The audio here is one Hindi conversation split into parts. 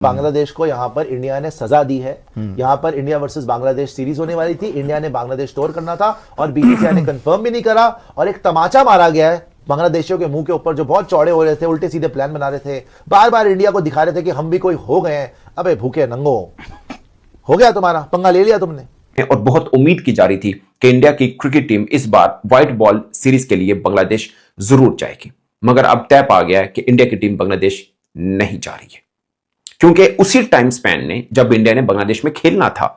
बांग्लादेश को यहाँ पर इंडिया ने सजा दी है। यहाँ पर इंडिया वर्सेस बांग्लादेश सीरीज होने वाली थी, इंडिया ने बांग्लादेश स्टोर करना था और बीसीसीआई ने कंफर्म भी नहीं करा और एक तमाचा मारा गया है बांग्लादेशियों के मुंह के ऊपर, जो बहुत चौड़े हो रहे थे, उल्टे सीधे प्लान बना रहे थे, बार बार इंडिया को दिखा रहे थे कि हम भी कोई हो गए हैं। अबे भूखे नंगो, हो गया तुम्हारा, पंगा ले लिया तुमने। और बहुत उम्मीद की जा रही थी कि इंडिया की क्रिकेट टीम इस बार व्हाइट बॉल सीरीज के लिए बांग्लादेश जरूर जाएगी, मगर अब तय पा गया है कि इंडिया की टीम बांग्लादेश नहीं जा रही है, क्योंकि उसी टाइम स्पैन ने जब इंडिया ने बांग्लादेश में खेलना था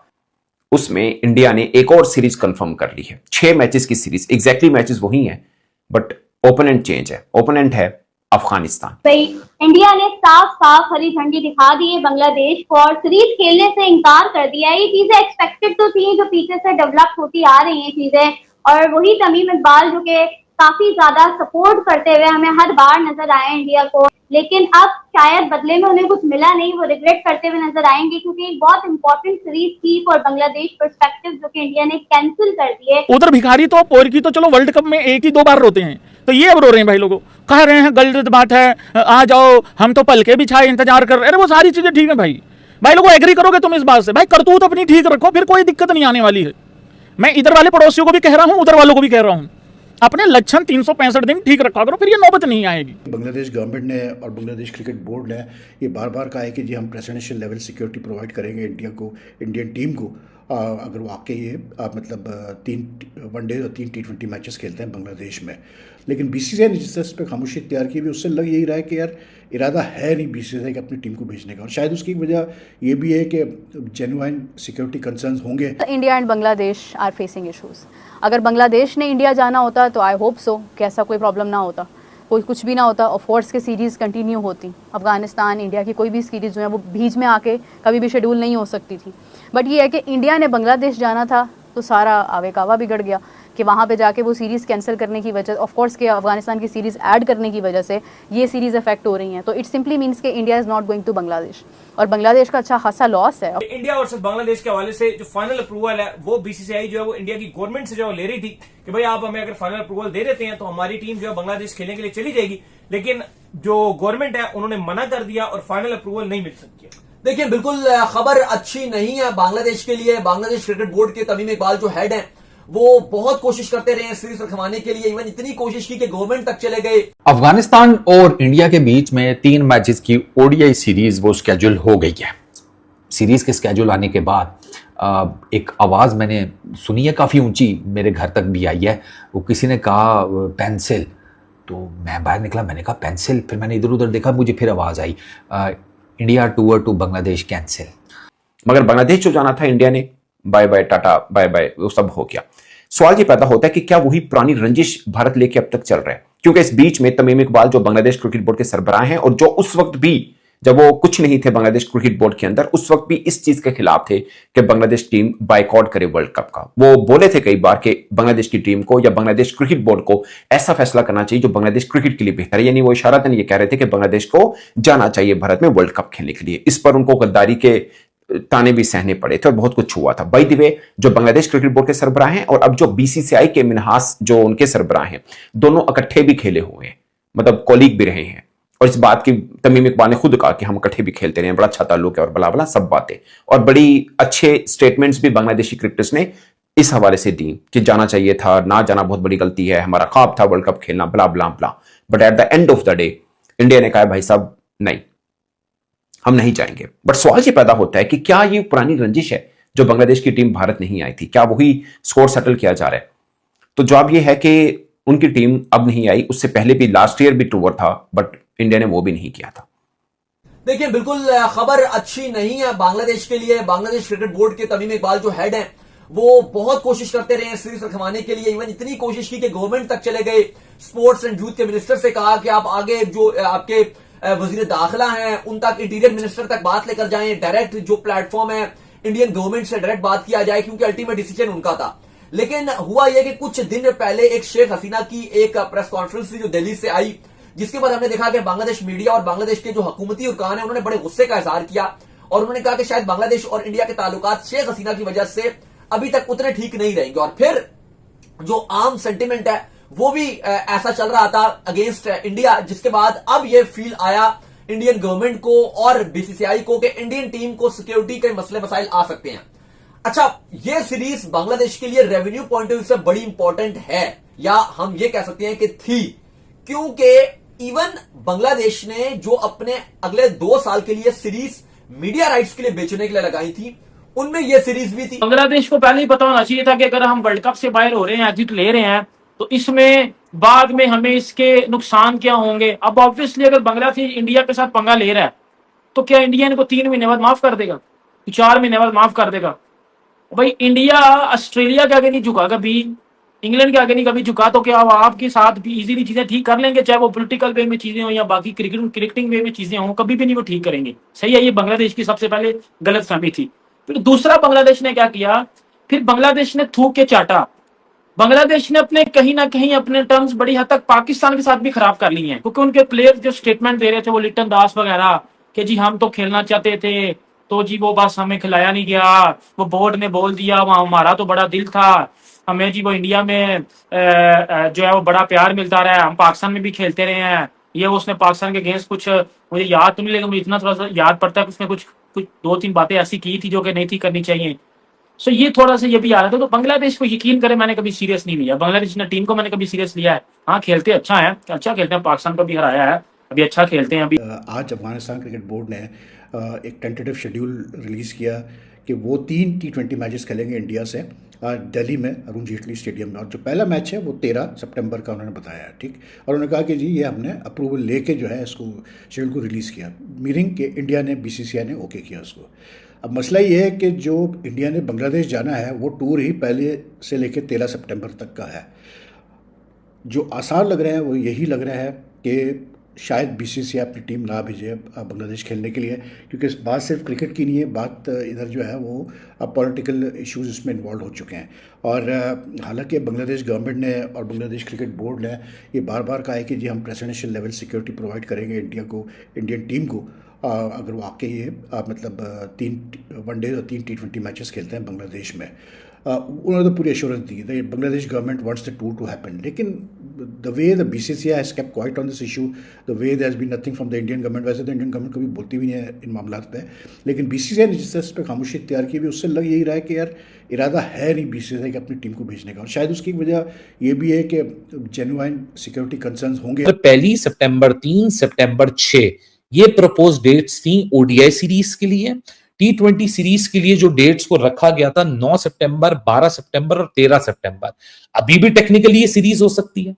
उसमें इंडिया ने एक और सीरीज कंफर्म कर ली है। 6 मैचेस की सीरीज, एग्जैक्टली मैचेस वही हैं बट ओपोनेंट चेंज है। ओपोनेंट है अफगानिस्तान। भाई इंडिया ने साफ साफ हरी झंडी दिखा दी है बांग्लादेश को और सीरीज खेलने से इनकार कर दिया है। ये चीजें एक्सपेक्टेड तो थी, जो पीछे से डेवलप होती आ रही हैं चीजें, और वही तमीम इकबाल जो कि काफी ज्यादा सपोर्ट करते हुए हमें हर बार नजर आए इंडिया को, लेकिन अब शायद बदले में उन्हें कुछ मिला नहीं, वो रिग्रेट करते हुए नजर आएंगे, क्योंकि एक बहुत इंपॉर्टेंट सीरीज थी फॉर बांग्लादेश पर्सपेक्टिव जो कि इंडिया ने कैंसिल कर दी है। उधर भिखारी तो पोर की तो चलो वर्ल्ड कप में 1 ही 2 बार रोते हैं, तो ये अब रो रहे हैं भाई, लोगों कह रहे हैं गलत बात है, आ जाओ हम तो पल के बिछाए इंतजार कर रहे हैं। अरे वो सारी चीजें ठीक है भाई, भाई लोगों एग्री करोगे तुम इस बात से? भाई करतूत अपनी ठीक रखो, फिर कोई दिक्कत नहीं आने वाली है। मैं इधर वाले पड़ोसियों को भी कह रहा हूं, उधर वालों को भी कह रहा हूं, अपने लक्षण 365 दिन ठीक रखा करो, फिर ये नौबत नहीं आएगी। बांग्लादेश गवर्नमेंट ने और बांग्लादेश क्रिकेट बोर्ड ने ये बार बार कहा है कि जी हम प्रेसिडेंशियल लेवल सिक्योरिटी प्रोवाइड करेंगे इंडिया को, इंडियन टीम को, अगर वाकई ये मतलब 3 वनडे और 3 T20 मैचेस खेलते हैं बांग्लादेश में। लेकिन बीसीसीआई ने जिस तरह पर खामोशी इख्तियार की, भी उससे लग यही रहा है कि यार इरादा है नहीं बीसीसीआई के अपनी टीम को भेजने का, और शायद उसकी वजह ये भी है कि जेन्युइन सिक्योरिटी कंसर्न्स होंगे। India and Bangladesh are facing issues. अगर बांग्लादेश ने इंडिया जाना होता तो आई होप सो कि ऐसा कोई प्रॉब्लम ना होता, कोई कुछ भी ना होता, ऑफ कोर्स के सीरीज़ कंटिन्यू होती। अफगानिस्तान इंडिया की कोई भी सीरीज़ जो है वो बीच में आके कभी भी शेड्यूल नहीं हो सकती थी। बट ये है कि इंडिया ने बांग्लादेश जाना था तो सारा आवे कावा बिगड़ गया कि वहाँ पे जाके वो सीरीज़ कैंसिल करने की वजह, ऑफ कोर्स के अफगानिस्तान की सीरीज़ ऐड करने की वजह से ये सीरीज़ अफेक्ट हो रही हैं। तो इट सिंपली मीन्स कि India is not going to Bangladesh, और बांग्लादेश का अच्छा खासा लॉस है। इंडिया वर्सेस बांग्लादेश के हवाले से जो फाइनल अप्रूवल है वो बीसीसीआई जो है वो इंडिया की गवर्नमेंट से जो ले रही थी कि भाई आप हमें अगर फाइनल अप्रूवल दे देते हैं तो हमारी टीम जो है बांग्लादेश खेलने के लिए चली जाएगी, लेकिन जो गवर्नमेंट है उन्होंने मना कर दिया और फाइनल अप्रूवल नहीं मिल सकती है। देखिए बिल्कुल खबर अच्छी नहीं है बांग्लादेश के लिए। बांग्लादेश क्रिकेट बोर्ड के तमीम इकबाल जो हेड हैं वो बहुत कोशिश करते रहे सीरीज रखवाने के लिए, इवन इतनी कोशिश की कि गवर्नमेंट तक चले गए। अफगानिस्तान और इंडिया के बीच में 3 मैचेस की ओडीआई सीरीज वो स्केड्यूल हो गई है। सीरीज के स्केड्यूल आने के बाद एक आवाज़ मैंने सुनी है, काफ़ी ऊंची, मेरे घर तक भी आई है। वो किसी ने कहा पेंसिल, तो मैं बाहर निकला, मैंने कहा पेंसिल, फिर मैंने इधर उधर देखा, मुझे फिर आवाज़ आई India tour to Bangladesh cancel. मगर बांग्लादेश जो जाना था इंडिया ने, bye bye tata bye bye, वो सब हो गया। सवाल ये पैदा होता है कि क्या वही पुरानी रंजिश भारत लेके अब तक चल रहा है? क्योंकि इस बीच में तमीम इकबाल जो बांग्लादेश क्रिकेट बोर्ड के सरबराह हैं और जो उस वक्त भी जब वो कुछ नहीं थे बांग्लादेश क्रिकेट बोर्ड के अंदर, उस वक्त भी इस चीज के खिलाफ थे कि बांग्लादेश टीम बायकॉट करे वर्ल्ड कप का। वो बोले थे कई बार कि बांग्लादेश की टीम को या बांग्लादेश क्रिकेट बोर्ड को ऐसा फैसला करना चाहिए जो बांग्लादेश क्रिकेट के लिए बेहतर है। यानी वो इशारतन ये कह रहे थे कि बांग्लादेश को जाना चाहिए भारत में वर्ल्ड कप खेलने के लिए। इस पर उनको गद्दारी के ताने भी सहने पड़े थे और बहुत कुछ हुआ था। बाय द वे, जो बांग्लादेश क्रिकेट बोर्ड के सरबराह हैं और अब जो बीसीसीआई के मिनहास जो उनके सरबराह हैं, दोनों इकट्ठे भी खेले हुए हैं, मतलब कॉलीग भी रहे हैं। और इस बात की तमीम इकबाल ने खुद कहा कि हम इकट्ठे भी खेलते रहे, बड़ा अच्छा ताल्लुक है और बला बला सब बातें, और बड़ी अच्छे स्टेटमेंट्स भी बांग्लादेशी क्रिकेटर्स ने इस हवाले से दी कि जाना चाहिए था, ना जाना बहुत बड़ी गलती है, हमारा ख्वाब था वर्ल्ड कप खेलना, बला बला बला। But at the end of the day India ने कहा भाई साहब नहीं, हम नहीं जाएंगे। बट सवाल ये पैदा होता है कि क्या ये पुरानी रंजिश है जो बांग्लादेश की टीम भारत नहीं आई थी, क्या वही स्कोर सेटल किया जा रहा है? तो जवाब ये है कि उनकी टीम अब नहीं आई। उससे पहले भी लास्ट ईयर भी टूर था बट इंडिया ने वो भी नहीं किया था। देखिए बिल्कुल खबर अच्छी नहीं है बांग्लादेश के लिए। बांग्लादेश क्रिकेट बोर्ड के तमीम इकबाल जो हेड हैं वो बहुत कोशिश करते रहे सीरीज रखवाने के लिए, इवन इतनी कोशिश की कि गवर्नमेंट तक चले गए। स्पोर्ट्स एंड यूथ के मिनिस्टर से कहा कि आप आगे जो आपके वजीर दाखिला हैं उन तक, इंटीरियर मिनिस्टर तक बात लेकर जाएं, डायरेक्ट जो प्लेटफॉर्म है इंडियन गवर्नमेंट से डायरेक्ट बात किया जाए, क्योंकि अल्टीमेट डिसीजन उनका था। लेकिन हुआ यह कि कुछ दिन पहले एक शेख हसीना की एक प्रेस कॉन्फ्रेंस थी जो दिल्ली से आई, जिसके बाद हमने देखा कि बांग्लादेश मीडिया और बांग्लादेश के जो हुकूमती हुक्काम है उन्होंने बड़े गुस्से का इजहार किया और उन्होंने कहा कि शायद बांग्लादेश और इंडिया के ताल्लुकात शेख हसीना की वजह से अभी तक उतने ठीक नहीं रहेंगे। और फिर जो आम सेंटिमेंट है वो भी ऐसा चल रहा था अगेंस्ट इंडिया, जिसके बाद अब ये फील आया इंडियन गवर्नमेंट को और बीसीसीआई को कि इंडियन टीम को सिक्योरिटी के मसले मसाइल आ सकते हैं। अच्छा, ये सीरीज बांग्लादेश के लिए रेवेन्यू पॉइंट ऑफ व्यू से बड़ी इंपॉर्टेंट है, या हम ये कह सकते हैं कि थी, क्योंकि इवन बांग्लादेश ने जो अपने अगले 2 साल के लिए सीरीज मीडिया राइट्स के लिए बेचने के लिए लगाई थी, उनमें यह सीरीज भी थी। बांग्लादेश को पहले ही पता होना चाहिए था कि अगर हम वर्ल्ड कप से बाहर हो रहे हैं, एग्जिट ले रहे हैं, तो इसमें बाद में हमें इसके नुकसान क्या होंगे। अब ऑब्वियसली अगर बांग्लादेश इंडिया के साथ पंगा ले रहा है तो क्या इंडिया इनको 3 महीने बाद माफ कर देगा, 4 महीने बाद माफ कर देगा? भाई इंडिया ऑस्ट्रेलिया के आगे नहीं झुका कभी, इंग्लैंड के आगे नहीं कभी झुका, तो क्या आपके साथ भी इजीली चीजें ठीक कर लेंगे, चाहे वो पॉलिटिकल वे में चीजें हो या बाकी क्रिकेटिंग वे में चीजें हो, कभी भी नहीं वो ठीक करेंगे। सही है, ये बांग्लादेश की सबसे पहले गलत फहमी थी। फिर दूसरा बांग्लादेश ने क्या किया, फिर बांग्लादेश ने थूक के चाटा। बांग्लादेश ने अपने कहीं ना कहीं अपने टर्म्स बड़ी हद तक पाकिस्तान के साथ भी खराब कर लिए हैं, क्योंकि उनके प्लेयर जो स्टेटमेंट दे रहे थे वो लिटन दास वगैरह कि जी हम तो खेलना चाहते थे, तो जी वो बस हमें खिलाया नहीं गया, वो बोर्ड ने बोल दिया, वहाँ हमारा तो बड़ा दिल था, हमें जी वो इंडिया में जो है वो बड़ा प्यार मिलता रहा है, हम पाकिस्तान में भी खेलते रहे हैं। ये उसने पाकिस्तान के अगेंस्ट कुछ, मुझे याद तो नहीं, लेकिन मुझे इतना थोड़ा सा याद पड़ता है कि उसने कुछ 2-3 बातें ऐसी की थी जो कि नहीं थी करनी चाहिए। सो ये थोड़ा सा ये भी आ रहा था। तो बांग्लादेश को यकीन करें मैंने कभी सीरियस नहीं लिया, बांग्लादेश ने टीम को मैंने कभी सीरियस लिया है। हाँ खेलते अच्छा है, अच्छा खेलते हैं, पाकिस्तान को भी हराया है, अभी अच्छा खेलते हैं। अभी आज अफगानिस्तान क्रिकेट बोर्ड ने एक टेंटेटिव शेड्यूल रिलीज़ किया कि वो 3 T20 मैचेस खेलेंगे इंडिया से दिल्ली में अरुण जेटली स्टेडियम में, और जो पहला मैच है वो 13 सितंबर का उन्होंने बताया है। ठीक, और उन्होंने कहा कि जी ये हमने अप्रूवल लेके जो है इसको शेड्यूल को रिलीज़ किया, मीनिंग कि इंडिया ने बीसीसीआई ने ओके किया उसको। अब मसला ये है कि जो इंडिया ने बांग्लादेश जाना है वो टूर ही पहले से लेके 13 सितंबर तक का है। जो आसार लग रहे हैं वो यही लग रहा है कि शायद बीसीसीआई अपनी टीम ना भेजे बांग्लादेश खेलने के लिए, क्योंकि इस बात सिर्फ क्रिकेट की नहीं है, बात इधर जो है वो पॉलिटिकल इश्यूज इसमें इन्वॉल्व हो चुके हैं। और हालांकि बांग्लादेश गवर्नमेंट ने और बांग्लादेश क्रिकेट बोर्ड ने ये बार बार कहा है कि जी हम प्रेसिडेंशियल लेवल सिक्योरिटी प्रोवाइड करेंगे इंडियन टीम को, अगर वो आके ये मतलब 3 वनडे और 3 T20 मैचेस खेलते हैं बांग्लादेश में। उन्होंने तो पूरी एश्योरेंस दी, Bangladesh government wants the tour to happen, लेकिन the way the BCCI has kept quiet on this issue, the way there has been nothing from the Indian government. वैसे तो इंडियन गवर्नमेंट कभी बोलती भी नहीं है इन मामलों पे, लेकिन बीसीसीआई ने जिस तरह पे खामोशी इख्तियार की, उससे लग यही रहा है कि यार इरादा है नहीं बीसीसीआई का अपनी टीम को भेजने का, और शायद उसकी वजह ये भी है कि जेन्युइन सिक्योरिटी कंसर्न्स होंगे। 1 सितंबर 3 सितंबर 6 ये प्रपोज डेट्स थी ओडीआई सीरीज के लिए। T20 सीरीज के लिए जो डेट्स को रखा गया था 9 सितंबर, 12 सितंबर और 13 सितंबर, अभी भी टेक्निकली ये सीरीज हो सकती है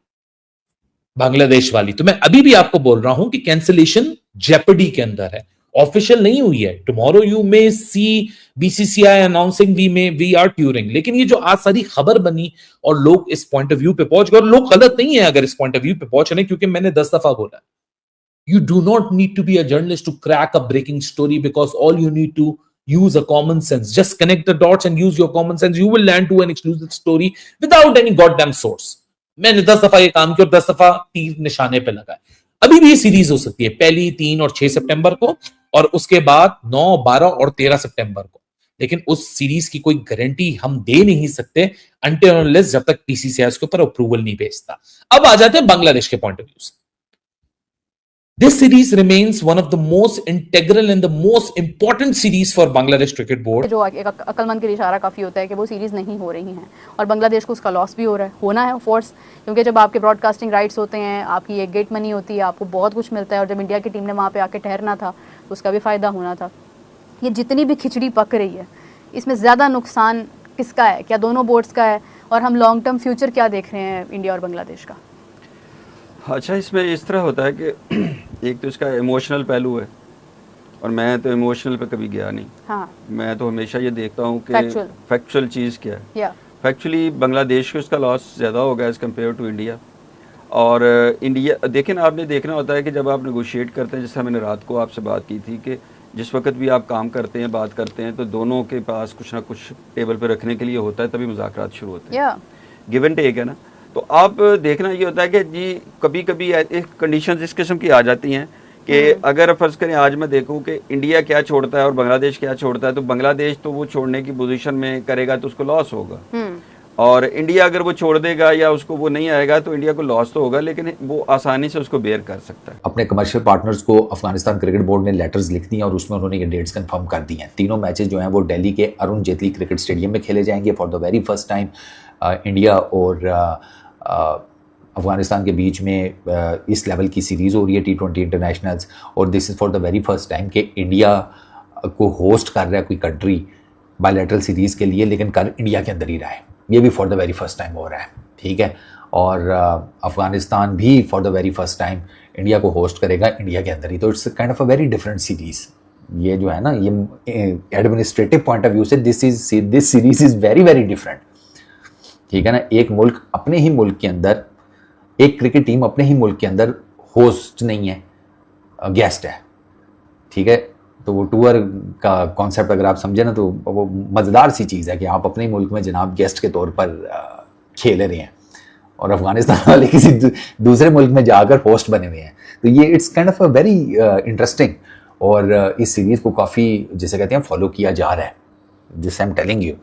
बांग्लादेश वाली। तो मैं अभी भी आपको बोल रहा हूं कि कैंसिलेशन जेपडी के अंदर है, ऑफिशियल नहीं हुई है। Tomorrow you may see BCCI announcing we are touring, लेकिन ये जो आज सारी खबर बनी और लोग इस पॉइंट ऑफ व्यू पे पहुंच गए, और लोग गलत नहीं है अगर इस पॉइंट ऑफ व्यू पे पहुंच रहे, क्योंकि मैंने 10 दफा बोला, you do not need to be a journalist to crack a breaking story, because all you need to use a common sense, just connect the dots and use your common sense, you will land to an exclusive story without any goddamn source। मैंने 10 दफा ये काम किया और 10 दफा तीर निशाने पे लगा है। अभी भी ये सीरीज हो सकती है पहली 3 और 6 सितंबर को, और उसके बाद 9, 12 और 13 सितंबर को, लेकिन उस सीरीज की कोई गारंटी हम दे नहीं सकते until and unless जब तक बीसीसीआई उसके ऊपर अप्रूवल नहीं भेजता। अब आ जाते हैं बांग्लादेश के पॉइंट ऑफ व्यू से। This series remains one of the most integral and the most important series for Bangladesh Cricket Board। जो एक अक्लमंद के लिए इशारा काफ़ी होता है कि वो सीरीज़ नहीं हो रही हैं, और बांग्लादेश को उसका लॉस भी हो रहा है, होना है ऑफ कोर्स, क्योंकि जब आपके ब्रॉडकास्टिंग राइट्स होते हैं, आपकी एक गेट मनी होती है, आपको बहुत कुछ मिलता है, और जब इंडिया की टीम ने वहाँ पे आके ठहरना था तो उसका भी फ़ायदा होना था। ये जितनी भी खिचड़ी पक रही है, इसमें ज़्यादा नुकसान किसका है? क्या दोनों बोर्ड्स का है? और हम लॉन्ग टर्म फ्यूचर क्या देख रहे हैं इंडिया और बांग्लादेश का? अच्छा, इसमें इस तरह होता है कि एक तो इसका इमोशनल पहलू है, और मैं तो इमोशनल पे कभी गया नहीं। हाँ। मैं तो हमेशा ये देखता हूँ कि फैक्चुअल चीज़ क्या है। फैक्चुअली बांग्लादेश को इसका लॉस ज़्यादा होगा एज़ कम्पेयर टू इंडिया। और इंडिया देखें, आपने देखना होता है कि जब आप नेगोशिएट करते हैं, जैसे मैंने रात को आपसे बात की थी कि जिस वक्त भी आप काम करते हैं, बात करते हैं, तो दोनों के पास कुछ ना कुछ टेबल पर रखने के लिए होता है, तभी मुज़ाकरात शुरू होते हैं। गिव एंड टेक है ना। तो आप देखना ये होता है कि जी कभी कभी एक कंडीशंस इस किस्म की आ जाती हैं कि अगर फर्ज करें आज मैं देखूं कि इंडिया क्या छोड़ता है और बांग्लादेश क्या छोड़ता है, तो बांग्लादेश तो वो छोड़ने की पोजीशन में करेगा तो उसको लॉस होगा। और इंडिया अगर वो छोड़ देगा या उसको वो नहीं आएगा तो इंडिया को लॉस तो होगा, लेकिन वो आसानी से उसको बेयर कर सकता है। अपने कमर्शियल पार्टनर्स को अफगानिस्तान क्रिकेट बोर्ड ने लेटर्स लिख दिए और उसमें उन्होंने ये डेट्स कंफर्म कर दी हैं। तीनों मैचेस जो हैं वो दिल्ली के अरुण जेटली क्रिकेट स्टेडियम में खेले जाएंगे। For the very first time India और अफगानिस्तान के बीच में इस लेवल की सीरीज़ हो रही है T20 इंटरनेशनल्स, और this is for the very first time कि इंडिया को होस्ट कर रहा है कोई कंट्री बायलैटरल सीरीज़ के लिए, लेकिन कर इंडिया के अंदर ही रहा है। ये भी for the very first time हो रहा है, ठीक है। और अफगानिस्तान भी for the very first time India को होस्ट करेगा इंडिया के अंदर ही। तो it's kind of a very different series. ये जो है ना, ये एडमिनिस्ट्रेटिव पॉइंट ऑफ व्यू से this series is very very different, ठीक है ना। एक मुल्क अपने ही मुल्क के अंदर, एक क्रिकेट टीम अपने ही मुल्क के अंदर होस्ट नहीं है, गेस्ट है, ठीक है। तो वो टूर का कॉन्सेप्ट अगर आप समझे ना, तो वो मज़ेदार सी चीज़ है कि आप अपने मुल्क में जनाब गेस्ट के तौर पर खेल रहे हैं और अफगानिस्तान वाले किसी दूसरे मुल्क में जाकर होस्ट बने हुए हैं। तो ये it's kind of a very interesting, और इस सीरीज़ को काफ़ी, जिसे कहते हैं, फॉलो किया जा रहा है, जिस आई एम टेलिंग यू।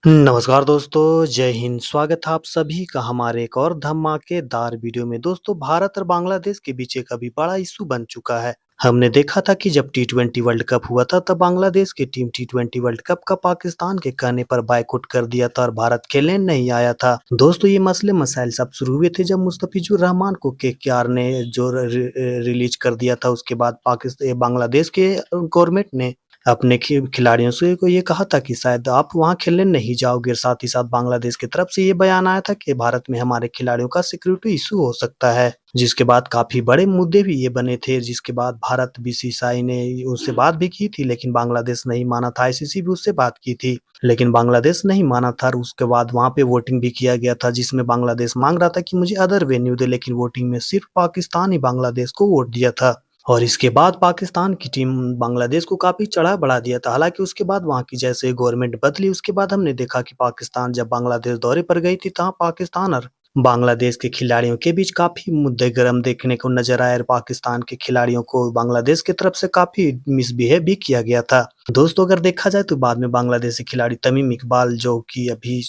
नमस्कार दोस्तों, जय हिंद। स्वागत है आप सभी का हमारे एक और धमाकेदार वीडियो में। दोस्तों, भारत और बांग्लादेश के बीच एक अभी बड़ा इशू बन चुका है। हमने देखा था कि जब T20 वर्ल्ड कप हुआ था तब बांग्लादेश की टीम T20 वर्ल्ड कप का पाकिस्तान के कहने पर बायकॉट कर दिया था और भारत खेलने नहीं आया था। दोस्तों, ये मसले मसाइल सब शुरू हुए थे जब मुस्तफिजुर रहमान को KKR ने जो रिलीज कर दिया था। उसके बाद बांग्लादेश के गवर्नमेंट ने अपने खिलाड़ियों से को ये कहा था कि शायद आप वहां खेलने नहीं जाओगे। साथ ही साथ बांग्लादेश की तरफ से ये बयान आया था कि भारत में हमारे खिलाड़ियों का सिक्योरिटी इशू हो सकता है, जिसके बाद काफी बड़े मुद्दे भी ये बने थे। जिसके बाद भारत BCCI ने उससे बात भी की थी, लेकिन बांग्लादेश नहीं माना था। ICC भी उससे बात की थी, लेकिन बांग्लादेश नहीं माना था। उसके बाद वहां पे वोटिंग भी किया गया था, जिसमें बांग्लादेश मांग रहा था कि मुझे अदर वेन्यू दे, लेकिन वोटिंग में सिर्फ पाकिस्तान ही बांग्लादेश को वोट दिया था। और इसके बाद पाकिस्तान की टीम बांग्लादेश को काफी चढ़ा बढ़ा दिया था। हालांकि उसके बाद वहां की जैसे गवर्नमेंट बदली, उसके बाद हमने देखा कि पाकिस्तान जब बांग्लादेश दौरे पर गई थी, तहाँ पाकिस्तान और बांग्लादेश के खिलाड़ियों के बीच काफी मुद्दे गर्म देखने को नजर आए। पाकिस्तान के खिलाड़ियों को बांग्लादेश की तरफ से काफी मिसबिहेव भी किया गया था। दोस्तों, अगर देखा जाए तो बाद में बांग्लादेशी खिलाड़ी तमीम इकबाल, जो कि अभी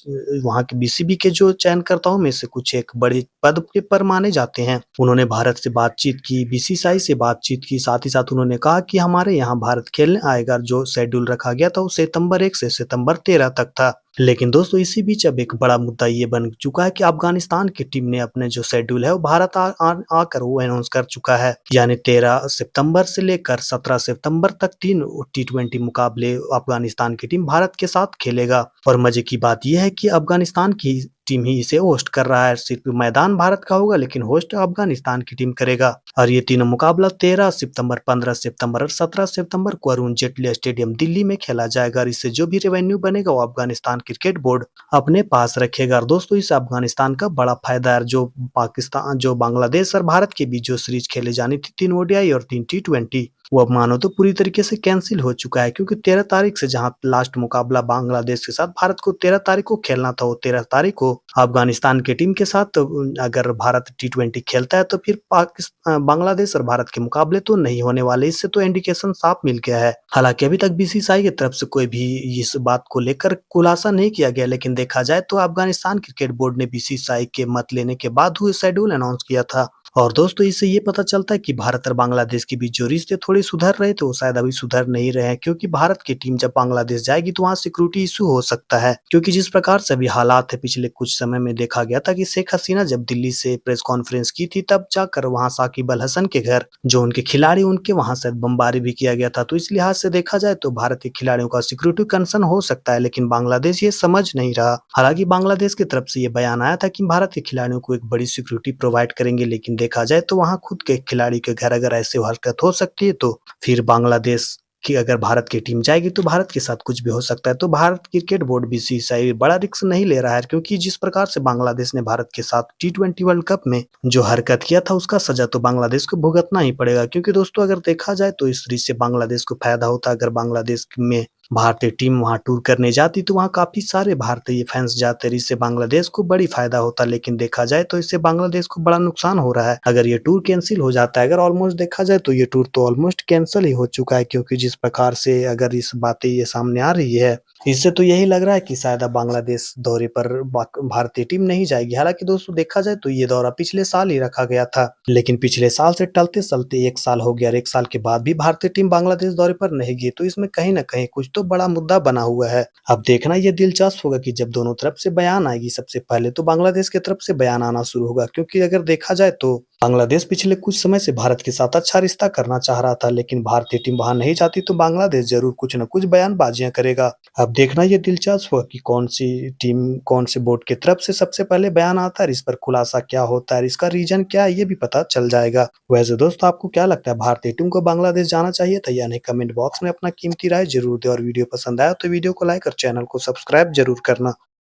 वहां के BCB के जो चयनकर्ताओं में से कुछ एक बड़े पद पर माने जाते हैं, उन्होंने भारत से बातचीत की, BCCI से बातचीत की। साथ ही साथ उन्होंने कहा कि हमारे यहाँ भारत खेलने आएगा। जो शेड्यूल रखा गया था वो सितंबर 1 से सितंबर 13 तक था। लेकिन दोस्तों, इसी बीच अब एक बड़ा मुद्दा ये बन चुका है कि अफगानिस्तान की टीम ने अपने जो शेड्यूल है वो भारत आकर वो अनाउंस कर चुका है। यानी 13 सितंबर से लेकर 17 सितंबर तक 3 T20 मुकाबले अफगानिस्तान की टीम भारत के साथ खेलेगा। और मजे की बात यह है कि अफगानिस्तान की टीम ही इसे होस्ट कर रहा है। सिर्फ मैदान भारत का होगा, लेकिन होस्ट अफगानिस्तान की टीम करेगा। और ये तीनों मुकाबला 13 सितंबर, 15 सितंबर और 17 सितंबर को अरुण जेटली स्टेडियम दिल्ली में खेला जाएगा। और इससे जो भी रेवेन्यू बनेगा वो अफगानिस्तान क्रिकेट बोर्ड अपने पास रखेगा। और दोस्तों, इस अफगानिस्तान का बड़ा फायदा है। जो बांग्लादेश और भारत के बीच जो सीरीज खेले जानी थी, 3 ODI और 3 T20, वो अब मानो तो पूरी तरीके से कैंसिल हो चुका है। क्योंकि 13 तारीख से जहां लास्ट मुकाबला बांग्लादेश के साथ भारत को 13 तारीख को खेलना था, वो 13 तारीख को अफगानिस्तान की टीम के साथ अगर भारत T20 खेलता है तो फिर बांग्लादेश और भारत के मुकाबले तो नहीं होने वाले। इससे तो इंडिकेशन साफ मिल गया है। हालांकि अभी तक BCCI की तरफ से कोई भी इस बात को लेकर खुलासा नहीं किया गया, लेकिन देखा जाए तो अफगानिस्तान क्रिकेट बोर्ड ने BCCI के मत लेने के बाद हुए शेड्यूल अनाउंस किया था। और दोस्तों, इससे ये पता चलता है कि भारत और बांग्लादेश के बीच जो रिश्ते थोड़े सुधर रहे थे वो शायद अभी सुधर नहीं रहे हैं। क्योंकि भारत की टीम जब बांग्लादेश जाएगी तो वहाँ सिक्योरिटी इशू हो सकता है। क्योंकि जिस प्रकार से अभी हालात है, पिछले कुछ समय में देखा गया था कि शेख हसीना जब दिल्ली से प्रेस कॉन्फ्रेंस की थी, तब जाकर वहाँ साकिब अल हसन के घर, जो उनके खिलाड़ी, उनके वहाँ शायद बमबारी भी किया गया था। तो इस लिहाज से देखा जाए तो भारत के खिलाड़ियों का सिक्योरिटी कंसर्न हो सकता है, लेकिन बांग्लादेश ये समझ नहीं रहा। हालांकि बांग्लादेश की तरफ से ये बयान आया था कि भारत के खिलाड़ियों को एक बड़ी सिक्योरिटी प्रोवाइड करेंगे, लेकिन देखा जाए तो वहाँ खुद के खिलाड़ी के घर अगर ऐसे हरकत हो सकती है तो फिर बांग्लादेश कि अगर भारत की टीम जाएगी तो भारत के साथ कुछ भी हो सकता है। तो भारत क्रिकेट बोर्ड BCCI बड़ा रिस्क नहीं ले रहा है, क्योंकि जिस प्रकार से बांग्लादेश ने भारत के साथ T20 वर्ल्ड कप में जो हरकत किया था, उसका सजा तो बांग्लादेश को भुगतना ही पड़ेगा। क्योंकि दोस्तों, अगर देखा जाए तो इस सीरीज से बांग्लादेश को फायदा होता। अगर बांग्लादेश में भारतीय टीम वहां टूर करने जाती तो वहां काफी सारे भारतीय फैंस जाते, इससे बांग्लादेश को बड़ी फायदा होता। लेकिन देखा जाए तो इससे बांग्लादेश को बड़ा नुकसान हो रहा है अगर ये टूर कैंसिल हो जाता है। अगर ऑलमोस्ट देखा जाए तो ये टूर तो ऑलमोस्ट कैंसिल ही हो चुका है, क्योंकि जिस प्रकार से अगर इस बातें ये सामने आ रही है इससे तो यही लग रहा है कि शायद अब बांग्लादेश दौरे पर भारतीय टीम नहीं जाएगी। हालांकि दोस्तों देखा जाए तो ये दौरा पिछले साल ही रखा गया था, लेकिन पिछले साल से टलते चलते 1 साल हो गया और 1 साल के बाद भी भारतीय टीम बांग्लादेश दौरे पर नहीं गई। तो इसमें कहीं ना कहीं कुछ तो बड़ा मुद्दा बना हुआ है। अब देखना ये दिलचस्प होगा कि जब दोनों तरफ से बयान आएगी, सबसे पहले तो बांग्लादेश की तरफ से बयान आना शुरू होगा, क्योंकि अगर देखा जाए तो बांग्लादेश पिछले कुछ समय से भारत के साथ अच्छा रिश्ता करना चाह रहा था, लेकिन भारतीय टीम वहां नहीं जाती तो बांग्लादेश जरूर कुछ न कुछ बयानबाजियां करेगा। अब देखना ये दिलचस्प होगा कि कौन सी टीम कौन से बोर्ड की तरफ से सबसे पहले बयान आता है, इस पर खुलासा क्या होता है, इसका रीजन क्या है, ये भी पता चल जाएगा। वैसे दोस्तों आपको क्या लगता है, भारतीय टीम को बांग्लादेश जाना चाहिए था या नहीं? कमेंट बॉक्स में अपना कीमती राय जरूर दे और वीडियो पसंद आया तो वीडियो को लाइक और चैनल को सब्सक्राइब जरूर करना।